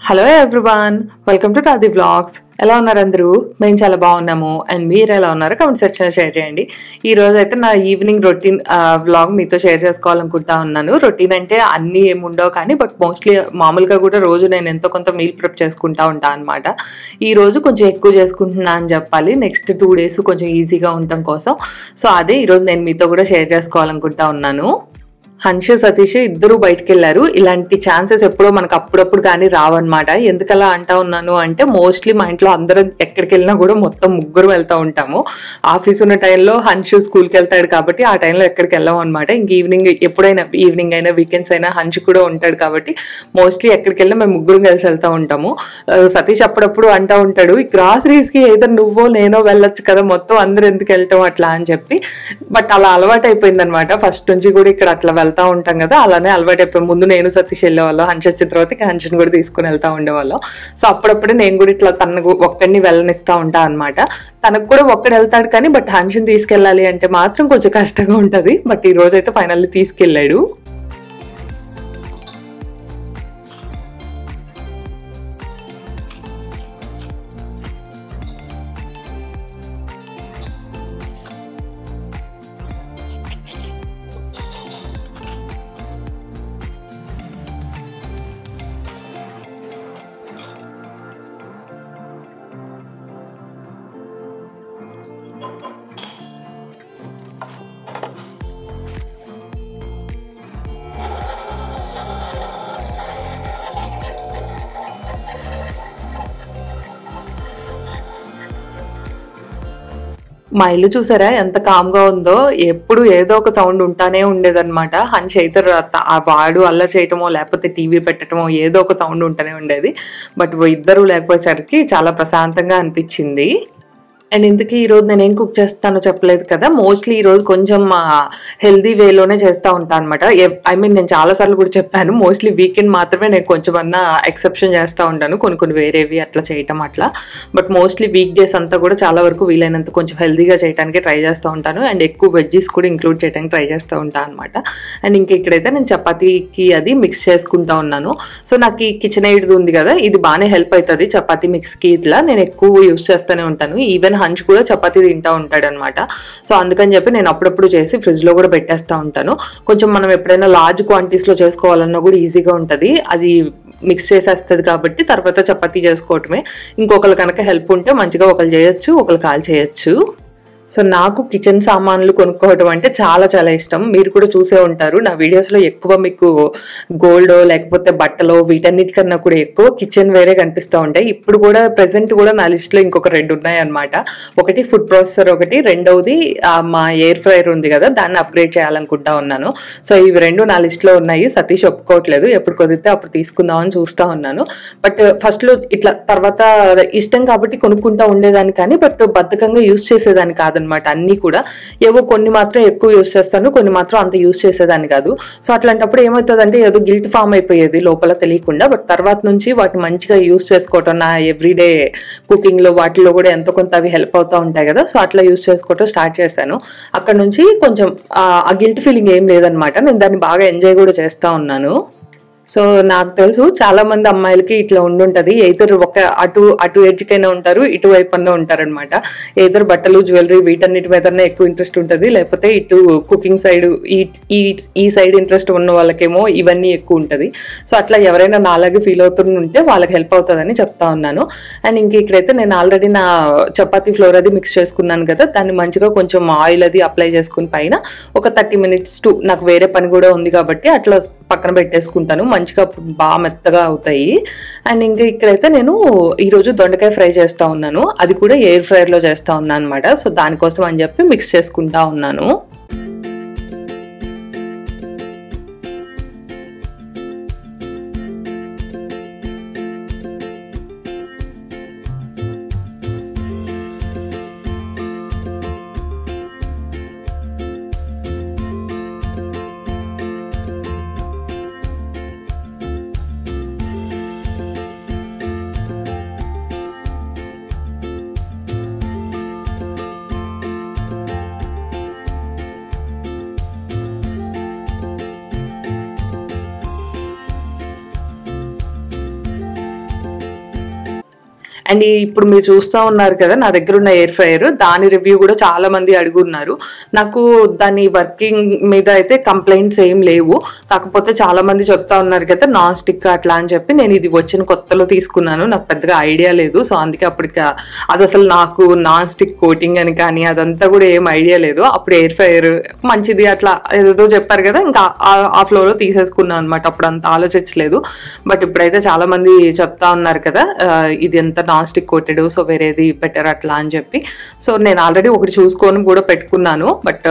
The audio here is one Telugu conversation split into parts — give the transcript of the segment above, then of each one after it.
హలో ఎవ్రీవన్, వెల్కమ్ టు టాది వ్లాగ్స్. ఎలా ఉన్నారు అందరూ? మేము చాలా బాగున్నాము. అండ్ మీరు ఎలా ఉన్నారో కామెంట్ సెక్షన్ షేర్ చేయండి. ఈ రోజు అయితే నా ఈవినింగ్ రొటీన్ వ్లాగ్ మీతో షేర్ చేసుకోవాలనుకుంటా ఉన్నాను. రొటీన్ అంటే అన్నీ ఏముండవు కానీ బట్ మోస్ట్లీ మామూలుగా కూడా రోజు నేను ఎంతో కొంత మీల్ ప్రిప్ చేసుకుంటా ఉంటాను అనమాట. ఈ రోజు కొంచెం ఎక్కువ చేసుకుంటున్నా అని చెప్పాలి. నెక్స్ట్ 2 days కొంచెం ఈజీగా ఉండటం కోసం. సో అదే ఈరోజు నేను మీతో కూడా షేర్ చేసుకోవాలనుకుంటా ఉన్నాను. హన్షు సతీష్ ఇద్దరు బయటకు వెళ్ళారు. ఇలాంటి ఛాన్సెస్ ఎప్పుడో మనకు అప్పుడప్పుడు కానీ రావన్నమాట. ఎందుకలా అంటా ఉన్నాను అంటే మోస్ట్లీ మా ఇంట్లో అందరం ఎక్కడికి వెళ్ళినా కూడా మొత్తం ముగ్గురు వెళ్తూ ఉంటాము. ఆఫీస్ ఉన్న టైంలో హన్షు స్కూల్కి వెళ్తాడు కాబట్టి ఆ టైంలో ఎక్కడికి వెళ్ళాం అనమాట. ఇంక ఎప్పుడైనా ఈవినింగ్ అయినా వీకెండ్స్ అయినా హన్షు కూడా ఉంటాడు కాబట్టి మోస్ట్లీ ఎక్కడికి వెళ్ళినా మేము ముగ్గురు కలిసి వెళ్తూ ఉంటాము. సతీష్ అప్పుడప్పుడు అంటూ ఉంటాడు, ఈ గ్రాసరీస్కి ఏదో నువ్వో నేనో వెళ్ళొచ్చు కదా, మొత్తం అందరూ ఎందుకు వెళ్ళటం అట్లా అని చెప్పి. బట్ అలా అలవాటు అయిపోయింది అనమాట. ఫస్ట్ నుంచి కూడా ఇక్కడ అట్లా వెళ్తా ఉంటాం కదా, అలానే అలవాటు అయిపోయి ముందు నేను సతీష్ వెళ్ళేవాళ్ళం. హన్షు వచ్చిన తర్వాత హన్షుని కూడా తీసుకుని వెళ్తా ఉండేవాళ్ళం. సో అప్పుడప్పుడే నేను కూడా ఇట్లా తనకు ఒక్కడిని వెళ్ళనిస్తా ఉంటా అనమాట. తనకు కూడా ఒక్కడు వెళ్తాడు కానీ బట్ హన్షుని తీసుకెళ్ళాలి అంటే మాత్రం కొంచెం కష్టంగా ఉంటుంది. బట్ ఈ రోజు అయితే ఫైనల్లీ తీసుకెళ్ళాడు. మా ఇల్లు చూసారా ఎంత కామ్గా ఉందో. ఎప్పుడు ఏదో ఒక సౌండ్ ఉంటానే ఉండేదన్నమాట. హన్ష్ అయితే వాడు అల్లరి చేయటమో లేకపోతే టీవీ పెట్టడమో ఏదో ఒక సౌండ్ ఉంటూనే ఉండేది. బట్ ఇద్దరు లేకపోయేసరికి చాలా ప్రశాంతంగా అనిపించింది. అండ్ ఇంతకీ ఈరోజు నేను ఏం కుక్ చేస్తానో చెప్పలేదు కదా. మోస్ట్లీ ఈరోజు కొంచెం హెల్దీ వేలోనే చేస్తూ ఉంటాను అనమాట. నేను చాలాసార్లు కూడా చెప్పాను, మోస్ట్లీ వీకెండ్ మాత్రమే నేను కొంచెం అన్నా ఎక్సెప్షన్ చేస్తూ ఉంటాను, కొన్ని వేరేవి అట్లా చేయటం అట్లా. బట్ మోస్ట్లీ వీక్ డేస్ అంతా కూడా చాలా వరకు వీలైనంత కొంచెం హెల్దీగా చేయడానికి ట్రై చేస్తూ ఉంటాను. అండ్ ఎక్కువ వెజ్జీస్ కూడా ఇంక్లూడ్ చేయడానికి ట్రై చేస్తూ ఉంటాను అనమాట. అండ్ ఇక్కడైతే నేను చపాతీకి అది మిక్స్ చేసుకుంటా ఉన్నాను. సో నాకు ఈ కిచెన్ ఎయిడ్ ఉంది కదా, ఇది బాగానే హెల్ప్ అవుతుంది చపాతీ మిక్స్కి. ఇట్లా నేను ఎక్కువ యూస్ చేస్తూనే ఉంటాను. ఈవెన్ హన్ష్ కూడా చపాతీ తింటూ ఉంటాడు అనమాట. సో అందుకని చెప్పి నేను అప్పుడప్పుడు చేసి ఫ్రిడ్జ్లో కూడా పెట్టేస్తూ ఉంటాను. కొంచెం మనం ఎప్పుడైనా లార్జ్ క్వాంటిటీస్లో చేసుకోవాలన్నా కూడా ఈజీగా ఉంటుంది. అది మిక్స్ చేసేస్తుంది కాబట్టి తర్వాత చపాతీ చేసుకోవటమే. ఇంకొకరు కనుక హెల్ప్ ఉంటే మంచిగా ఒకరు చేయొచ్చు, ఒకరు కాల్ చేయొచ్చు. సో నాకు కిచెన్ సామాన్లు కొనుక్కోవడం అంటే చాలా చాలా ఇష్టం. మీరు కూడా చూసే ఉంటారు నా వీడియోస్లో ఎక్కువ మీకు గోల్డ్ లేకపోతే బట్టలు వీటన్నిటికన్నా కూడా ఎక్కువ కిచెన్ వేరే కనిపిస్తూ ఉంటాయి. ఇప్పుడు కూడా ప్రెసెంట్ కూడా నా లిస్ట్లో ఇంకొక 2 ఉన్నాయి అనమాట. ఒకటి ఫుడ్ ప్రాసెసర్, ఒకటి రెండవది మా ఎయిర్ ఫ్రైయర్ ఉంది కదా, దాన్ని అప్గ్రేడ్ చేయాలనుకుంటా ఉన్నాను. సో ఇవి 2 నా లిస్ట్లో ఉన్నాయి. సతీష్ ఒప్పుకోవట్లేదు, ఎప్పుడు కుదిరితే అప్పుడు తీసుకుందామని చూస్తూ ఉన్నాను. బట్ ఫస్ట్లో ఇట్లా తర్వాత ఇష్టం కాబట్టి కొనుక్కుంటా ఉండేదాన్ని కానీ బట్ బద్ధకంగా యూజ్ చేసేదాన్ని కాదు అనమాట. అన్ని కూడా ఏవో కొన్ని మాత్రం ఎక్కువ యూజ్ చేస్తాను, కొన్ని మాత్రం అంత యూజ్ చేసేదాన్ని కాదు. సో అట్లాంటప్పుడు ఏమవుతుందంటే ఏదో గిల్ట్ ఫామ్ అయిపోయేది లోపల తెలియకుండా. బట్ తర్వాత నుంచి వాటిని మంచిగా యూజ్ చేసుకోవటం, నా ఎవ్రీడే కుకింగ్లో వాటిలో కూడా ఎంతో కొంత అవి హెల్ప్ అవుతూ ఉంటాయి కదా. సో అట్లా యూజ్ చేసుకోవటం స్టార్ట్ చేశాను. అక్కడ నుంచి కొంచెం ఆ గిల్ట్ ఫీలింగ్ ఏం లేదనమాట. నేను దాన్ని బాగా ఎంజాయ్ కూడా చేస్తూ ఉన్నాను. సో నాకు తెలుసు చాలా మంది అమ్మాయిలకి ఇట్లా ఉండుంటది. ఇద్దరు అటు ఎడ్జ్కైనా ఉంటారు, ఇటువైపు అన్నా ఉంటారనమాట. ఇద్దరు బట్టలు జ్యువెలరీ వీటన్నిటి మీదనే ఎక్కువ ఇంట్రెస్ట్ ఉంటుంది, లేకపోతే ఇటు కుకింగ్ సైడ్ ఈ సైడ్ ఇంట్రెస్ట్ ఉన్న వాళ్ళకేమో ఇవన్నీ ఎక్కువ ఉంటుంది. సో అట్లా ఎవరైనా నాలాగే ఫీల్ అవుతుంటే వాళ్ళకి హెల్ప్ అవుతుందని చెప్తా ఉన్నాను. అండ్ ఇక్కడైతే నేను ఆల్రెడీ నా చపాతీ ఫ్లోర్ అది మిక్స్ చేసుకున్నాను కదా, దాన్ని మంచిగా కొంచెం ఆయిల్ అది అప్లై చేసుకుని పైన ఒక 30 minutes నాకు వేరే పని కూడా ఉంది కాబట్టి అట్లా పక్కన పెట్టేసుకుంటాను. మంచిగా బాగా మెత్తగా అవుతాయి. అండ్ ఇక్కడైతే నేను ఈరోజు దొండకాయ ఫ్రై చేస్తూ ఉన్నాను. అది కూడా ఎయిర్ ఫ్రైయర్లో చేస్తూ ఉన్నాను అనమాట. సో దానికోసం అని చెప్పి మిక్స్ చేసుకుంటా ఉన్నాను. అండ్ ఇప్పుడు మీరు చూస్తూ ఉన్నారు కదా నా దగ్గర ఉన్న ఎయిర్ ఫ్రైయర్, దాని రివ్యూ కూడా చాలా మంది అడుగున్నారు. నాకు దాని వర్కింగ్ మీద అయితే కంప్లైంట్స్ ఏం లేవు. కాకపోతే చాలా మంది చెప్తా ఉన్నారు కదా నాన్ స్టిక్ అట్లా అని చెప్పి, నేను ఇది వచ్చిన కొత్తలో తీసుకున్నాను, నాకు పెద్దగా ఐడియా లేదు. సో అందుకే అప్పటికి అది అసలు నాకు నాన్ స్టిక్ కోటింగ్ అని కానీ అదంతా కూడా ఏం ఐడియా లేదు. అప్పుడు ఎయిర్ ఫ్రైయర్ మంచిది అట్లా ఏదో చెప్పారు కదా, ఇంకా ఆ ఫ్లోలో తీసేసుకున్నాను అనమాట. అప్పుడు అంత ఆలోచించలేదు. బట్ ఇప్పుడైతే చాలా మంది చెప్తా ఉన్నారు కదా ఇది ఎంత నాన్ స్టిక్ కోటెడ్, సో వేరేది బెటర్ అట్లా అని చెప్పి. సో నేను ఆల్రెడీ ఒకటి చూసుకొని కూడా పెట్టుకున్నాను, బట్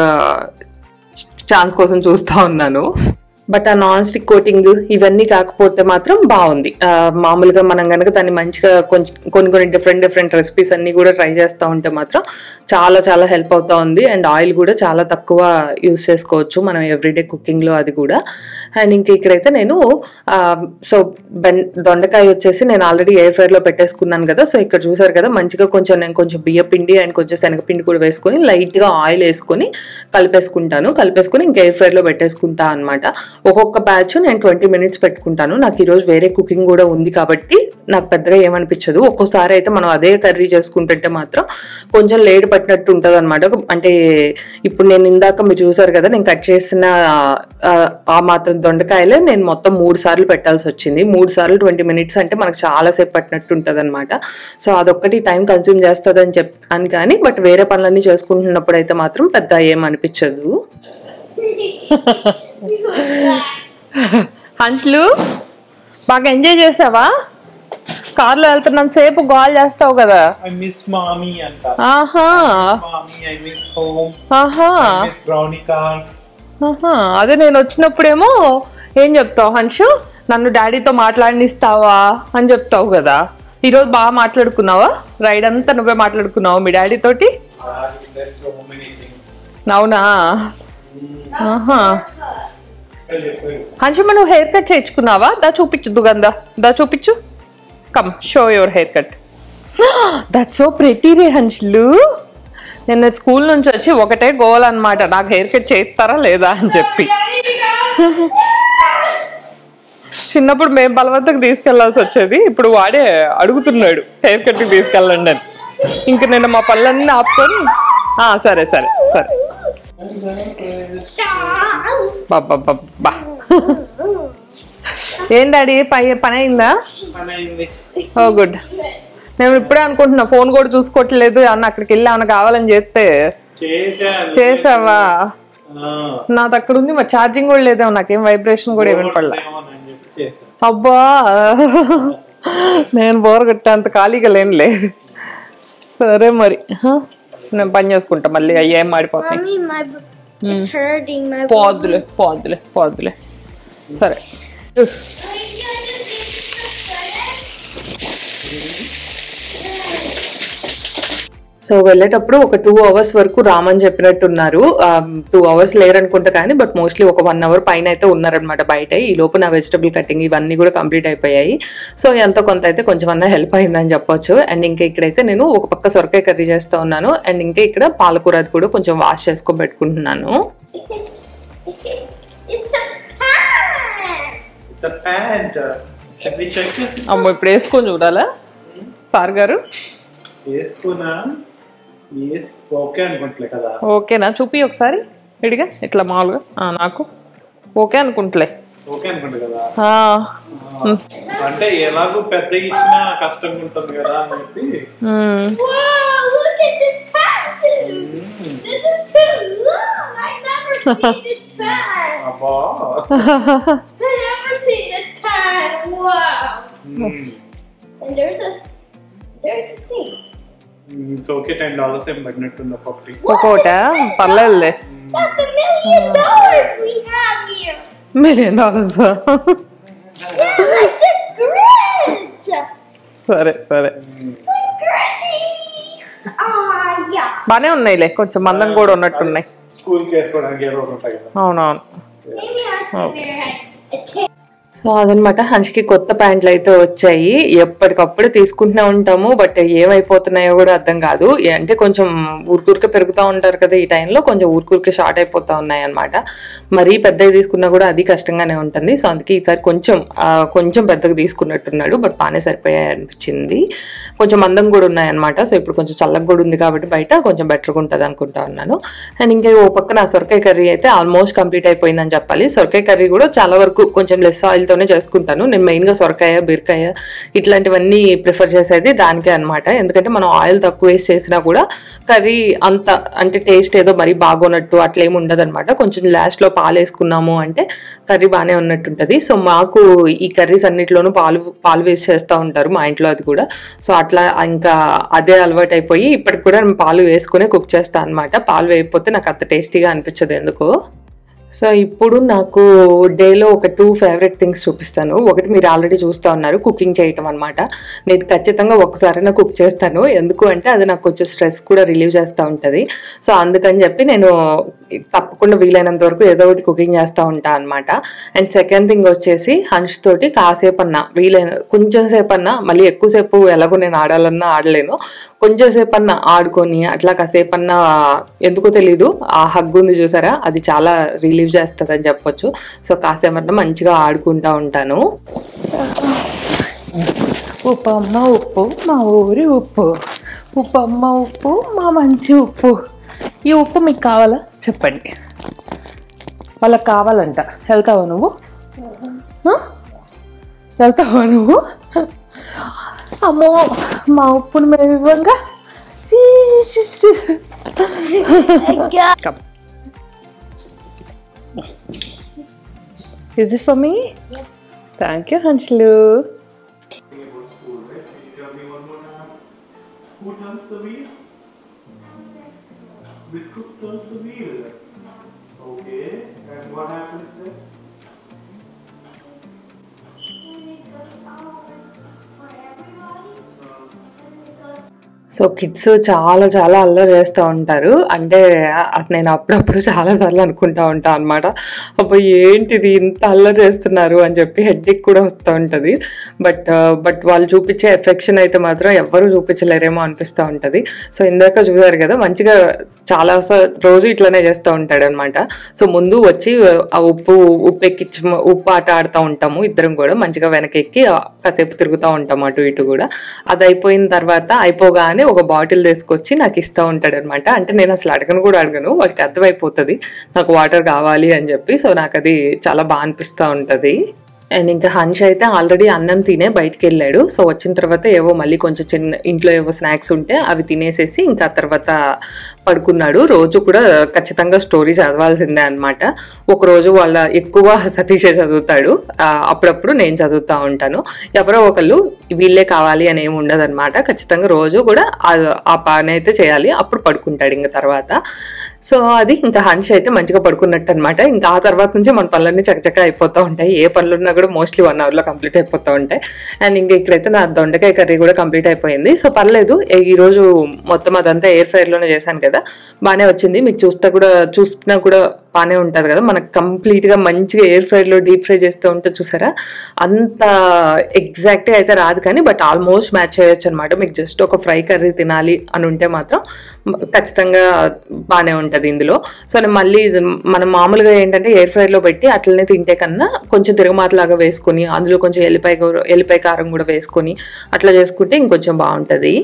ఛాన్స్ కోసం చూస్తూ ఉన్నాను. బట్ ఆ నాన్ స్టిక్ కోటింగ్ ఇవన్నీ కాకపోతే మాత్రం బాగుంది. మామూలుగా మనం కనుక దాన్ని మంచిగా కొన్ని డిఫరెంట్ రెసిపీస్ అన్ని కూడా ట్రై చేస్తూ ఉంటే మాత్రం చాలా చాలా హెల్ప్ అవుతా ఉంది. అండ్ ఆయిల్ కూడా చాలా తక్కువ యూస్ చేసుకోవచ్చు మనం ఎవ్రీడే కుకింగ్లో అది కూడా. అండ్ ఇంక ఇక్కడైతే నేను సో దొండకాయ వచ్చేసి నేను ఆల్రెడీ ఎయిర్ ఫ్రైయర్లో పెట్టేసుకున్నాను కదా. సో ఇక్కడ చూసారు కదా మంచిగా నేను కొంచెం బియ్య పిండి అండ్ కొంచెం శనగపిండి కూడా వేసుకొని లైట్గా ఆయిల్ వేసుకొని కలిపేసుకొని ఇంకా ఎయిర్ ఫ్రైయర్లో పెట్టేసుకుంటా అనమాట. ఒక్కొక్క బ్యాచ్ నేను 20 minutes పెట్టుకుంటాను. నాకు ఈరోజు వేరే కుకింగ్ కూడా ఉంది కాబట్టి నాకు పెద్దగా ఏమనిపించదు. ఒక్కోసారి అయితే మనం అదే కర్రీ చేసుకుంటుంటే మాత్రం కొంచెం లేట్ పట్టినట్టు ఉంటుంది అనమాట. అంటే ఇప్పుడు నేను ఇందాక మీరు చూసారు కదా నేను కట్ చేసిన ఆ మాత్రం దొండకాయలే నేను మొత్తం 3 సార్లు పెట్టాల్సి వచ్చింది. 3 సార్లు 20 minutes అంటే మనకు చాలాసేపు పట్టినట్టు ఉంటుంది అనమాట. సో అదొక్కటి టైం కన్స్యూమ్ చేస్తుంది అని చెప్పాను కానీ, బట్ వేరే పనులన్నీ చేసుకుంటున్నప్పుడు అయితే మాత్రం పెద్ద ఏమనిపించదు. హన్స్లు బాగా ఎంజాయ్ చేసావా? కార్లో వెళ్తున్నంత సేపు గోల్ చేస్తావు కదా. అదే నేను వచ్చినప్పుడేమో ఏం చెప్తావు హన్షు, నన్ను డాడీతో మాట్లాడినిస్తావా అని చెప్తావు కదా. ఈరోజు బాగా మాట్లాడుకున్నావా? రైడ్ అంతా నువ్వే మాట్లాడుకున్నావా మీ డాడీ తోటి? అవునా? హన్షమ్మ నువ్వు హెయిర్ కట్ చేయించుకున్నావా? దా చూపించు దుగందా, దా చూపించు. Come show your haircut. That's so pretty రే హన్షులు. నేను స్కూల్ నుంచి వచ్చి ఒకటే గోల్ అనమాట, నాకు హెయిర్ కట్ చేయిస్తారా లేదా అని చెప్పి. చిన్నప్పుడు మేము బలవంతంగా తీసుకెళ్లాల్సి వచ్చేది, ఇప్పుడు వాడే అడుగుతున్నాడు హెయిర్ కట్కి తీసుకెళ్ళండి అని. ఇంక నేను మా పళ్ళన్నీ ఆపుకొని సరే సరే సరే బాబా. ఏం డాడీ పని అయిందా? ఓ గుడ్. నేను ఇప్పుడే అనుకుంటున్నా ఫోన్ కూడా చూసుకోవట్లేదు అన్న, అక్కడికి వెళ్ళి ఏమన్నా కావాలని చేస్తే చేసావా? నాది అక్కడ ఉంది, మరి ఛార్జింగ్ కూడా లేదేమో, నాకేం వైబ్రేషన్ కూడా ఏమి పడలే. అబ్బా నేను బోర్ కొట్టే అంత ఖాళీగా లేనులే. సరే మరి నేను పని చేసుకుంటా, మళ్ళీ అయ్యేం మాడిపోతాయి. పోదులే సరే. సో వెళ్ళేటప్పుడు ఒక 2 hours వరకు రామని చెప్పినట్టున్నారు. 2 hours లేరనుకుంటా కానీ, బట్ మోస్ట్లీ ఒక 1 hour పైన అయితే ఉన్నారనమాట బయట. ఈ లోపు నా వెజిటబుల్ కటింగ్ ఇవన్నీ కూడా కంప్లీట్ అయిపోయాయి. సో ఎంతో కొంత అయితే కొంచెం అన్నా హెల్ప్ అయిందని చెప్పొచ్చు. అండ్ ఇంకా ఇక్కడైతే నేను ఒక పక్క సొరకాయ కర్రీ చేస్తూ ఉన్నాను. అండ్ ఇంకా ఇక్కడ పాలకూర అది కూడా కొంచెం వాష్ చేసుకొని పెట్టుకుంటున్నాను. అమ్మో ఇప్పుడు వేసుకొని చూడాలా సార్ గారు? ఓకేనా చూపి ఒకసారి విడిగా ఇట్లా మామూలుగా. నాకు ఓకే అనుకుంటలే. అంటే ఎలాగో పెద్ద ఇచ్చినా కష్టంగా ఉంటుంది కదా అని చెప్పి. ఓకే $10 ఏం పడినట్టుంది ఒక్కొక్కటి. పర్లేదులే. $1 million. సరే సరే బానే ఉన్నాయిలే, కొంచెం మందం కూడా ఉన్నట్టున్నాయి. స్కూల్కి వేసుకోవడానికి. అవునవును. సో అదనమాట, హన్ష్కి కొత్త ప్యాంట్లు అయితే వచ్చాయి. ఎప్పటికప్పుడు తీసుకుంటూనే ఉంటాము, బట్ ఏమైపోతున్నాయో కూడా అర్థం కాదు. అంటే కొంచెం ఊరికూరికే పెరుగుతూ ఉంటారు కదా ఈ టైంలో, కొంచెం ఊరికూరికే షార్ట్ అయిపోతూ ఉన్నాయి అనమాట. మరీ పెద్దవి తీసుకున్నా కూడా అది కష్టంగానే ఉంటుంది. సో అందుకే ఈసారి కొంచెం పెద్దగా తీసుకున్నట్టున్నాడు, బట్ బాగానే సరిపోయాయి అనిపించింది. కొంచెం మందం కూడా ఉన్నాయన్నమాట. సో ఇప్పుడు కొంచెం చల్లగా కూడా ఉంది కాబట్టి బయట కొంచెం బెటర్గా ఉంటుంది అనుకుంటా ఉన్నాను. అండ్ ఇంకా ఓ పక్కన సొరకాయ కర్రీ అయితే ఆల్మోస్ట్ కంప్లీట్ అయిపోయిందని చెప్పాలి. సొరకాయ కర్రీ కూడా చాలా వరకు కొంచెం లెస్ ఆయిల్తోనే చేసుకుంటాను నేను. మెయిన్గా సొరకాయ, బీరకాయ ఇట్లాంటివన్నీ ప్రిఫర్ చేసేది దానికే అనమాట. ఎందుకంటే మనం ఆయిల్ తక్కువ వేసి చేసినా కూడా కర్రీ అంత అంటే టేస్ట్ ఏదో మరీ బాగోనట్టు అట్లా ఏమి ఉండదు అనమాట. కొంచెం లాస్ట్లో పాలు వేసుకున్నాము అంటే కర్రీ బాగానే ఉన్నట్టు ఉంటుంది. సో మాకు ఈ కర్రీస్ అన్నిట్లోనూ పాలు వేసి చేస్తూ ఉంటారు మా ఇంట్లో, అది కూడా. సో అట్లా ఇంకా అదే అలవాటు అయిపోయి ఇప్పటికి కూడా నేను పాలు వేసుకునే కుక్ చేస్తాను అనమాట. పాలు వేయకపోతే నాకు అంత టేస్టీగా అనిపించదు ఎందుకో. సో ఇప్పుడు నాకు డేలో ఒక 2 ఫేవరెట్ థింగ్స్ చూపిస్తాను. ఒకటి మీరు ఆల్రెడీ చూస్తూ ఉన్నారు, కుకింగ్ చేయటం అనమాట. నేను ఖచ్చితంగా ఒక్కసారైనా కుక్ చేస్తాను. ఎందుకు అంటే అది నాకు కొంచెం స్ట్రెస్ కూడా రిలీవ్ చేస్తూ ఉంటుంది. సో అందుకని చెప్పి నేను తప్పకుండా వీలైనంత వరకు ఏదో ఒకటి కుకింగ్ చేస్తూ ఉంటాను అనమాట. అండ్ సెకండ్ థింగ్ వచ్చేసి హన్ష్ తోటి కాసేపు అన్నా కొంచెం సేపు అన్నా, మళ్ళీ ఎక్కువసేపు ఎలాగో నేను ఆడాలన్నా ఆడలేను, కొంచెం సేపు అన్నా ఆడుకొని అట్లా కాసేపు అన్నా, ఎందుకో తెలీదు ఆ హగ్ ఉంది చూసారా, అది చాలా రిలీవ్ చేస్తుంది అని చెప్పొచ్చు. సో కాసేపన్నా మంచిగా ఆడుకుంటూ ఉంటాను. ఉప్పమ్మ ఉప్పు మా ఊరి ఉప్పు, ఉప్పమ్మ ఉప్పు మా మంచి ఉప్పు. ఈ ఉప్పు మీకు కావాలా చెప్పండి, వాళ్ళకి కావాలంట. వెళ్తావా నువ్వు? వెళ్తావా నువ్వు? అమ్మో మా ఉప్పుని మేము ఇవ్వంగా. Is this for me? Thank you, Hanshlu. Who turns the wheel? Which cook turns the wheel? Okay, and what happens next? So kids చాలా చాలా అల్లరి చేస్తూ ఉంటారు. అంటే నేను అప్పుడప్పుడు చాలాసార్లు అనుకుంటా ఉంటాను అనమాట, అబ్బో ఏంటిది ఇంత అల్లరి చేస్తున్నారు అని చెప్పి హెడ్ఏక్ కూడా వస్తూ ఉంటుంది. బట్ వాళ్ళు చూపించే ఎఫెక్షన్ అయితే మాత్రం ఎవ్వరూ చూపించలేరేమో అనిపిస్తూ ఉంటుంది. సో ఇందాక చూసారు కదా, మంచిగా చాలా రోజు ఇట్లనే చేస్తూ ఉంటాడు అనమాట. సో ముందు వచ్చి ఆ ఉప్పు ఆట ఆడుతూ ఉంటాము ఇద్దరం కూడా, మంచిగా వెనకెక్కి కాసేపు తిరుగుతూ ఉంటాము అటు ఇటు కూడా. అది అయిపోయిన తర్వాత అయిపోగానే ఒక బాటిల్ తీసుకొచ్చి నాకు ఇస్తూ ఉంటాడు అనమాట. అంటే నేను అసలు అడగను, వాడికి అర్థమైపోతుంది నాకు వాటర్ కావాలి అని చెప్పి. సో నాకు అది చాలా బాగా అనిపిస్తూ ఉంటుంది. అండ్ ఇంకా హన్ష్ అయితే ఆల్రెడీ అన్నం తినే బయటికి వెళ్ళాడు. సో వచ్చిన తర్వాత ఏవో మళ్ళీ కొంచెం ఇంట్లో ఏవో స్నాక్స్ ఉంటే అవి తినేసేసి ఇంకా తర్వాత పడుకున్నాడు. రోజు కూడా ఖచ్చితంగా స్టోరీ చదవాల్సిందే అనమాట. ఒకరోజు వాళ్ళ ఎక్కువ సతీషే చదువుతాడు, అప్పుడప్పుడు నేను చదువుతూ ఉంటాను. ఎవరో ఒకళ్ళు వీళ్ళే కావాలి అని ఏమి ఉండదు అనమాట. ఖచ్చితంగా రోజు కూడా ఆ పని అయితే చేయాలి, అప్పుడు పడుకుంటాడు ఇంకా తర్వాత. సో అది ఇంకా హన్ష్ అయితే మంచిగా పడుకున్నట్టు అనమాట. ఇంకా ఆ తర్వాత నుంచి మన పనులన్నీ చకచక అయిపోతూ ఉంటాయి. ఏ పనులున్నా కూడా మోస్ట్లీ 1 అవర్లో కంప్లీట్ అయిపోతూ ఉంటాయి. అండ్ ఇంకా ఇక్కడైతే నా దొండకాయ కర్రీ కూడా కంప్లీట్ అయిపోయింది. సో పర్లేదు, ఈరోజు మొత్తం అదంతా ఎయిర్ ఫ్రైలోనే చేశాను కదా, బాగానే వచ్చింది. మీకు చూస్తున్నా కూడా బాగానే ఉంటుంది కదా. మనకు కంప్లీట్గా మంచిగా ఎయిర్ ఫ్రైలో డీప్ ఫ్రై చేస్తూ ఉంటే చూసారా, అంత ఎగ్జాక్ట్గా అయితే రాదు కానీ బట్ ఆల్మోస్ట్ మ్యాచ్ చేయొచ్చు అనమాట. మీకు జస్ట్ ఒక ఫ్రై కర్రీ తినాలి అని ఉంటే మాత్రం ఖచ్చితంగా బాగానే ఉంటుంది ఇందులో. సో నేను మళ్ళీ మనం మామూలుగా ఏంటంటే ఎయిర్ ఫ్రైలో పెట్టి అట్లనే తింటే కన్నా కొంచెం తిరగమాతలాగా వేసుకొని అందులో కొంచెం ఎల్లిపాయ కారం కూడా వేసుకొని అట్లా చేసుకుంటే ఇంకొంచెం బాగుంటుంది.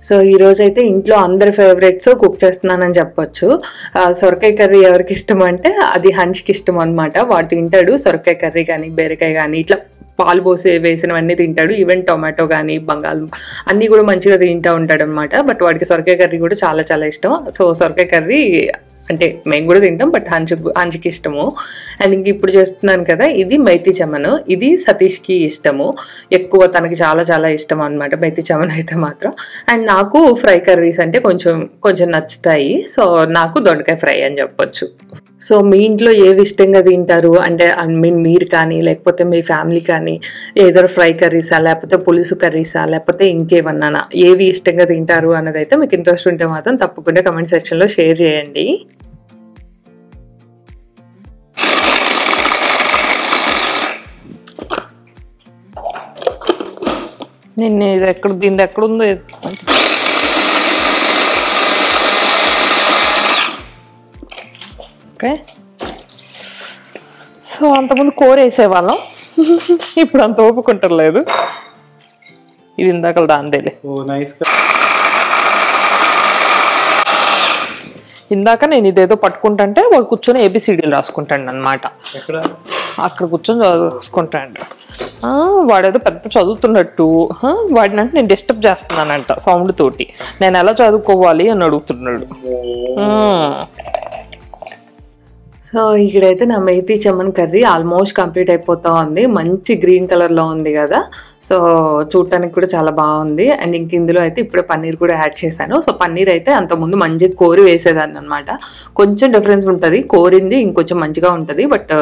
సో ఈరోజైతే ఇంట్లో అందరి ఫేవరెట్స్ కుక్ చేస్తున్నానని చెప్పొచ్చు. సొరకాయ కర్రీ ఎవరికి ఇష్టం అంటే అది హన్ష్కి ఇష్టం అనమాట. వాడు తింటాడు సొరకాయ కర్రీ కానీ బీరకాయ కానీ ఇట్లా పాలు పోసి వేసినవన్నీ తింటాడు. ఈవెన్ టొమాటో కానీ అన్నీ కూడా మంచిగా తింటూ ఉంటాడు అనమాట. బట్ వాడికి సొరకాయ కర్రీ కూడా చాలా చాలా ఇష్టం. సో సొరకాయ కర్రీ అంటే మేము కూడా తింటాం, బట్ హంచుకి ఇష్టము. అండ్ ఇంక ఇప్పుడు చేస్తున్నాను కదా, ఇది మైతి చమన్. ఇది సతీష్కి ఇష్టము ఎక్కువ, తనకి చాలా చాలా ఇష్టం అనమాట మైతి చమన్ అయితే మాత్రం. అండ్ నాకు ఫ్రై కర్రీస్ అంటే కొంచెం నచ్చుతాయి. సో నాకు దొండకాయ ఫ్రై అని చెప్పొచ్చు. సో మీ ఇంట్లో ఏవి ఇష్టంగా తింటారు అంటే మీరు కానీ లేకపోతే మీ ఫ్యామిలీ కానీ ఏదో ఫ్రై కర్రీసా లేకపోతే పులుసు కర్రీసా లేకపోతే ఇంకేమన్నా ఏవి ఇష్టంగా తింటారు అన్నది అయితే మీకు ఇంట్రెస్ట్ ఉంటే మాత్రం తప్పకుండా కమెంట్ సెక్షన్లో షేర్ చేయండి. నేను దీని ఎక్కడుందో ఓకే. సో అంతకుముందు కూర వేసేవాళ్ళం, ఇప్పుడు అంత ఓపుకుంటలేదు. ఇది ఇందాక దాందేలే. ఇందాక నేను ఇదేదో పట్టుకుంటుంటే వాడు కూర్చొని ఏబిసిడీలు రాసుకుంటాడు అనమాట. అక్కడ కూర్చొని చదువుకుంటాడు. వాడేదో పెద్ద చదువుతున్నట్టు వాడినంటే నేను డిస్టర్బ్ చేస్తున్నానంట సౌండ్ తోటి. నేను ఎలా చదువుకోవాలి అని అడుగుతున్నాడు. సో ఇక్కడైతే నా మైతి చమన్ కర్రీ ఆల్మోస్ట్ కంప్లీట్ అయిపోతా ఉంది. మంచి గ్రీన్ కలర్లో ఉంది కదా, సో చూడటానికి కూడా చాలా బాగుంది. అండ్ ఇంక ఇందులో అయితే ఇప్పుడే పన్నీర్ కూడా యాడ్ చేశాను. సో పన్నీర్ అయితే అంతకుముందు మంచిగా కోరి వేసేదాన్ని అనమాట. కొంచెం డిఫరెన్స్ ఉంటుంది, కోరింది ఇంకొంచెం మంచిగా ఉంటుంది, బట్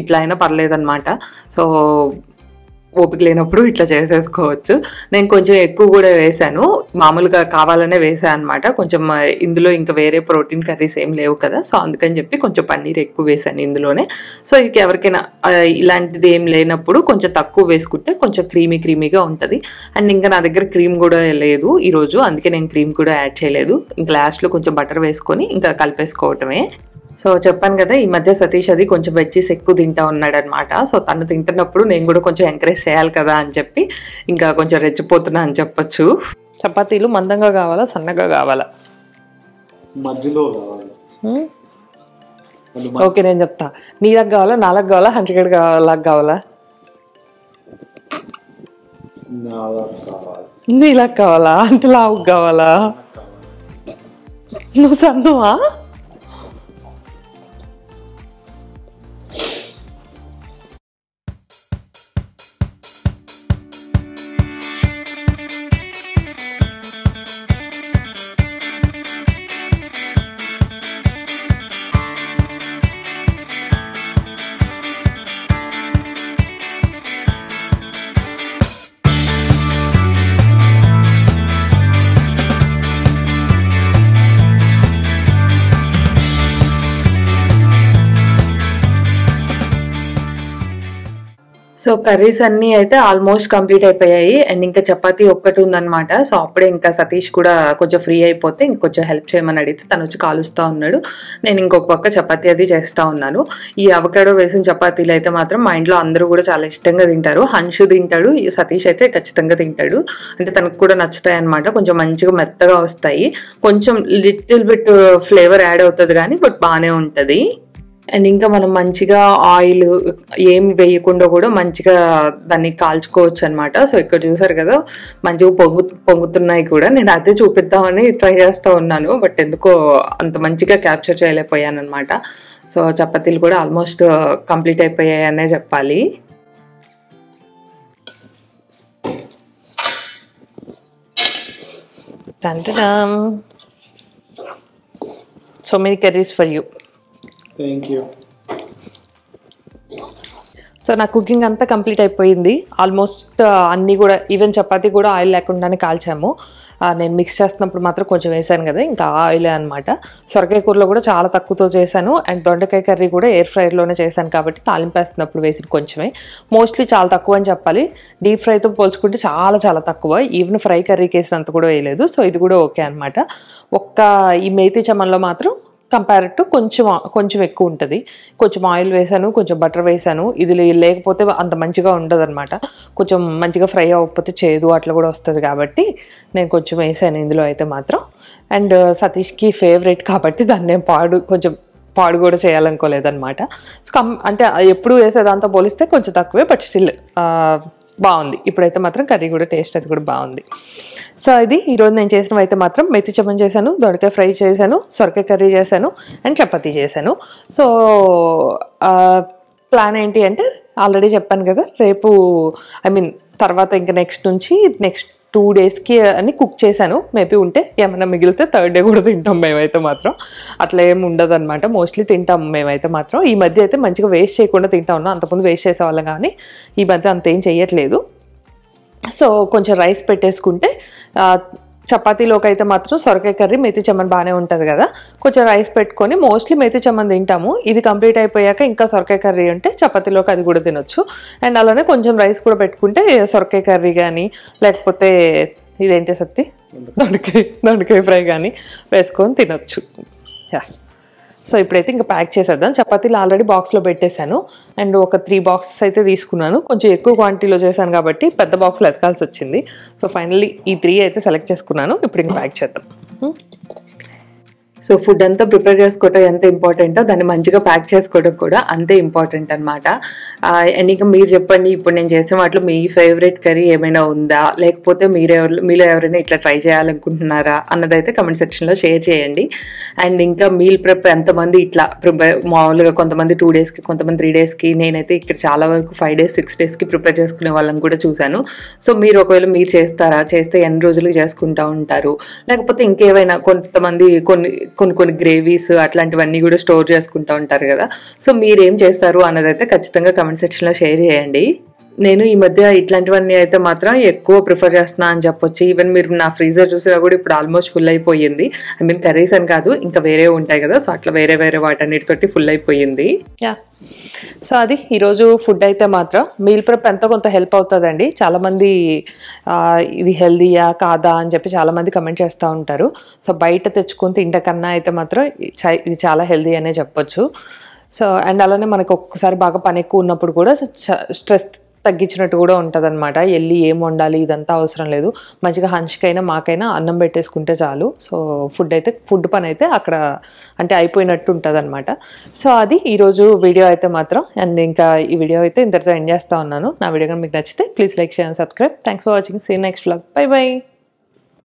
ఇట్లా అయినా పర్లేదన్నమాట. సో ఓపిక లేనప్పుడు ఇట్లా చేసేసుకోవచ్చు. నేను కొంచెం ఎక్కువ కూడా వేసాను, మామూలుగా కావాలనే వేసాను అనమాట. కొంచెం ఇందులో ఇంకా వేరే ప్రోటీన్ కర్రీస్ ఏం లేవు కదా, సో అందుకని చెప్పి కొంచెం పన్నీర్ ఎక్కువ వేసాను ఇందులోనే. సో ఇక ఎవరికైనా ఇలాంటిది ఏం లేనప్పుడు కొంచెం తక్కువ వేసుకుంటే కొంచెం క్రీమీగా ఉంటుంది. అండ్ ఇంకా నా దగ్గర క్రీమ్ కూడా లేదు ఈరోజు, అందుకే నేను క్రీమ్ కూడా యాడ్ చేయలేదు. ఇంకా లాస్ట్లో కొంచెం బటర్ వేసుకొని ఇంకా కలిపేసుకోవటమే. సో చెప్పాను కదా, ఈ మధ్య సతీష్ అది కొంచెం వెజ్జీస్ ఎక్కువ తింటా ఉన్నాడు అనమాట. సో తను తింటున్నప్పుడు నేను కూడా కొంచెం ఎంకరేజ్ చేయాలి కదా అని చెప్పి ఇంకా కొంచెం రెచ్చిపోతున్నా అని చెప్పొచ్చు. చపాతీలు మందంగా కావాలా సన్నగా కావాలా? మధ్యలో ఓకే నేను చెప్తా. నీలకు కావాలా, నాలకు కావాలా, హంచగడ్డ కావాలా? నీలకు కావాలా అంటే లావుకు కావాలా? నువ్వు సన్నవా? సో కర్రీస్ అన్నీ అయితే ఆల్మోస్ట్ కంప్లీట్ అయిపోయాయి. అండ్ ఇంకా చపాతీ ఒక్కటి ఉందన్నమాట. సో అప్పుడే ఇంకా సతీష్ కూడా కొంచెం ఫ్రీ అయిపోతే ఇంకొంచెం హెల్ప్ చేయమని అడిగితే తను వచ్చి కాలుస్తూ ఉన్నాడు. నేను ఇంకొక పక్క చపాతీ అది చేస్తూ ఉన్నాను. ఈ అవకాడో వేసిన చపాతీలు అయితే మాత్రం మా ఇంట్లో అందరూ కూడా చాలా ఇష్టంగా తింటారు. హన్షు తింటాడు, సతీష్ అయితే ఖచ్చితంగా తింటాడు. అంటే తనకు కూడా నచ్చుతాయి అనమాట. కొంచెం మంచిగా మెత్తగా వస్తాయి, కొంచెం లిటిల్ బిట్ ఫ్లేవర్ యాడ్ అవుతుంది కానీ బట్ బాగానే ఉంటుంది. అండ్ ఇంకా మనం మంచిగా ఆయిల్ ఏమి వేయకుండా కూడా మంచిగా దాన్ని కాల్చుకోవచ్చు అనమాట. సో ఇక్కడ చూసారు కదా మంచిగా పొంగుతున్నాయి కూడా. నేను అదే చూపిద్దామని ట్రై చేస్తూ ఉన్నాను, బట్ ఎందుకో అంత మంచిగా క్యాప్చర్ చేయలేకపోయాను అనమాట. సో చపాతీలు కూడా ఆల్మోస్ట్ కంప్లీట్ అయిపోయాయి అనే చెప్పాలి. So many curries for you. Thank you. So నా కుకింగ్ అంతా కంప్లీట్ అయిపోయింది ఆల్మోస్ట్. అన్నీ కూడా ఈవెన్ చపాతీ కూడా ఆయిల్ లేకుండానే కాల్చాము. నేను మిక్స్ చేస్తున్నప్పుడు మాత్రం కొంచెం వేసాను కదా, ఇంకా ఆయిలే అనమాట. సొరకాయ కూరలో కూడా చాలా తక్కువతో చేశాను. అండ్ దొండకాయ కర్రీ కూడా ఎయిర్ ఫ్రైర్లోనే చేశాను కాబట్టి తాలింపు వేస్తున్నప్పుడు వేసిన కొంచెమే, మోస్ట్లీ చాలా తక్కువ అని చెప్పాలి. డీప్ ఫ్రైతో పోల్చుకుంటే చాలా చాలా తక్కువ. ఈవెన్ ఫ్రై కర్రీకి వేసినంత కూడా వేయలేదు. సో ఇది కూడా ఓకే అనమాట. ఈ మేతి చమన్లో మాత్రం కంపేర్ టు కొంచెం ఎక్కువ ఉంటుంది. కొంచెం ఆయిల్ వేసాను, కొంచెం బటర్ వేసాను. ఇది లేకపోతే అంత మంచిగా ఉండదు అనమాట. కొంచెం మంచిగా ఫ్రై అవ్వకపోతే చేదు అట్లా కూడా వస్తుంది కాబట్టి నేను కొంచెం వేసాను ఇందులో అయితే మాత్రం. అండ్ సతీష్కి ఫేవరెట్ కాబట్టి దాన్ని నేను పాడు కూడా చేయాలనుకోలేదన్నమాట. అంటే ఎప్పుడు వేసేదాంతో పోలిస్తే కొంచెం తక్కువే, బట్ స్టిల్ బాగుంది. ఇప్పుడైతే మాత్రం కర్రీ కూడా టేస్ట్ అది కూడా బాగుంది. సో ఇది ఈరోజు నేను చేసినవి అయితే మాత్రం మెతి చమన్ చేశాను, దొండకాయ ఫ్రై చేశాను, సొరకాయ కర్రీ చేశాను అండ్ చపాతీ చేశాను. సో ప్లాన్ ఏంటి అంటే ఆల్రెడీ చెప్పాను కదా, రేపు తర్వాత ఇంకా నెక్స్ట్ 2 డేస్కి అని కుక్ చేశాను. మేబీ ఉంటే ఏమైనా మిగిలితే థర్డ్ డే కూడా తింటాం మేమైతే మాత్రం. అట్లా ఏమి ఉండదు అనమాట, మోస్ట్లీ తింటాం మేమైతే మాత్రం. ఈ మధ్య అయితే మంచిగా వేస్ట్ చేయకుండా తింటా ఉన్నాం. అంతకుముందు వేస్ట్ చేసేవాళ్ళం కానీ ఈ మధ్య అంతేం చేయట్లేదు. సో కొంచెం రైస్ పెట్టేసుకుంటే చపాతీలోకి అయితే మాత్రం సొరకాయ కర్రీ మెతి చమన్ బాగానే ఉంటుంది కదా, కొంచెం రైస్ పెట్టుకొని మోస్ట్లీ మెతి చమన్ తింటాము. ఇది కంప్లీట్ అయిపోయాక ఇంకా సొరకాయ కర్రీ ఉంటే చపాతీలోకి అది కూడా తినొచ్చు. అండ్ అలానే కొంచెం రైస్ కూడా పెట్టుకుంటే సొరకాయ కర్రీ కానీ లేకపోతే ఇదేంటి సత్తి దొండకాయ ఫ్రై కానీ వేసుకొని తినొచ్చు. సో ఇప్పుడైతే ఇంకా ప్యాక్ చేసేద్దాం. చపాతీలు ఆల్రెడీ బాక్స్లో పెట్టేశాను అండ్ ఒక 3 బాక్సెస్ అయితే తీసుకున్నాను. కొంచెం ఎక్కువ క్వాంటిటీలో చేశాను కాబట్టి పెద్ద బాక్స్లో ఎతకాల్సి వచ్చింది. సో ఫైనల్లీ ఈ 3 అయితే సెలెక్ట్ చేసుకున్నాను. ఇప్పుడు ఇంకా ప్యాక్ చేద్దాం. సో ఫుడ్ అంతా ప్రిపేర్ చేసుకోవటం ఎంత ఇంపార్టెంటో దాన్ని మంచిగా ప్యాక్ చేసుకోవడం కూడా అంతే ఇంపార్టెంట్ అనమాట. అండ్ ఇంకా మీరు చెప్పండి, ఇప్పుడు నేను చేసే వాటిలో మీ ఫేవరెట్ కర్రీ ఏమైనా ఉందా, లేకపోతే మీలో ఎవరైనా ఇట్లా ట్రై చేయాలనుకుంటున్నారా అన్నదైతే కమెంట్ సెక్షన్లో షేర్ చేయండి. అండ్ ఇంకా మీల్ ప్రిప్ ఎంతమంది ఇట్లా ప్రిపేర్ మామూలుగా కొంతమంది 2 డేస్కి, కొంతమంది 3 డేస్కి, నేనైతే ఇక్కడ చాలా వరకు 5 డేస్ 6 డేస్కి ప్రిపేర్ చేసుకునే వాళ్ళని కూడా చూశాను. సో మీరు ఒకవేళ మీరు చేస్తారా, చేస్తే ఎన్ని రోజులకి చేసుకుంటూ ఉంటారు, లేకపోతే ఇంకేమైనా కొంతమంది కొన్ని గ్రేవీస్ అట్లాంటివన్నీ కూడా స్టోర్ చేసుకుంటూ ఉంటారు కదా. సో మీరేం చేస్తారు అన్నదైతే ఖచ్చితంగా కమెంట్ సెక్షన్లో షేర్ చేయండి. నేను ఈ మధ్య ఇట్లాంటివన్నీ అయితే మాత్రం ఎక్కువ ప్రిఫర్ చేస్తున్నా అని చెప్పొచ్చు. ఈవెన్ మీరు నా ఫ్రీజర్ చూసినా కూడా ఇప్పుడు ఆల్మోస్ట్ ఫుల్ అయిపోయింది. కర్రీస్ అని కాదు, ఇంకా వేరే ఉంటాయి కదా, సో అట్లా వేరే వాటన్నిటితోటి ఫుల్ అయిపోయింది. సో అది ఈరోజు ఫుడ్ అయితే మాత్రం మీల్ ప్రెప్ ఎంతో కొంత హెల్ప్ అవుతుందండి. చాలామంది ఇది హెల్దీయా కాదా అని చెప్పి చాలామంది కమెంట్ చేస్తూ ఉంటారు. సో బయట తెచ్చుకొని తింటకన్నా అయితే మాత్రం ఇది చాలా హెల్దీ అనే చెప్పొచ్చు. సో అండ్ అలానే మనకు ఒక్కసారి బాగా పని ఎక్కువ ఉన్నప్పుడు కూడా స్ట్రెస్ తగ్గించినట్టు కూడా ఉంటుంది అనమాట. వెళ్ళి ఏం వండాలి ఇదంతా అవసరం లేదు, మంచిగా హంచ్కైనా మాకైనా అన్నం పెట్టేసుకుంటే చాలు. సో ఫుడ్ పని అయితే అక్కడ అంటే అయిపోయినట్టు ఉంటుంది అనమాట. సో అది ఈరోజు వీడియో అయితే మాత్రం. అండ్ ఇంకా ఈ వీడియో అయితే ఇంతటితో ఎండ్ చేస్తూ ఉన్నాను. నా వీడియో కానీ మీకు నచ్చితే please like, share and subscribe. Thanks for watching. See next vlog. Bye by.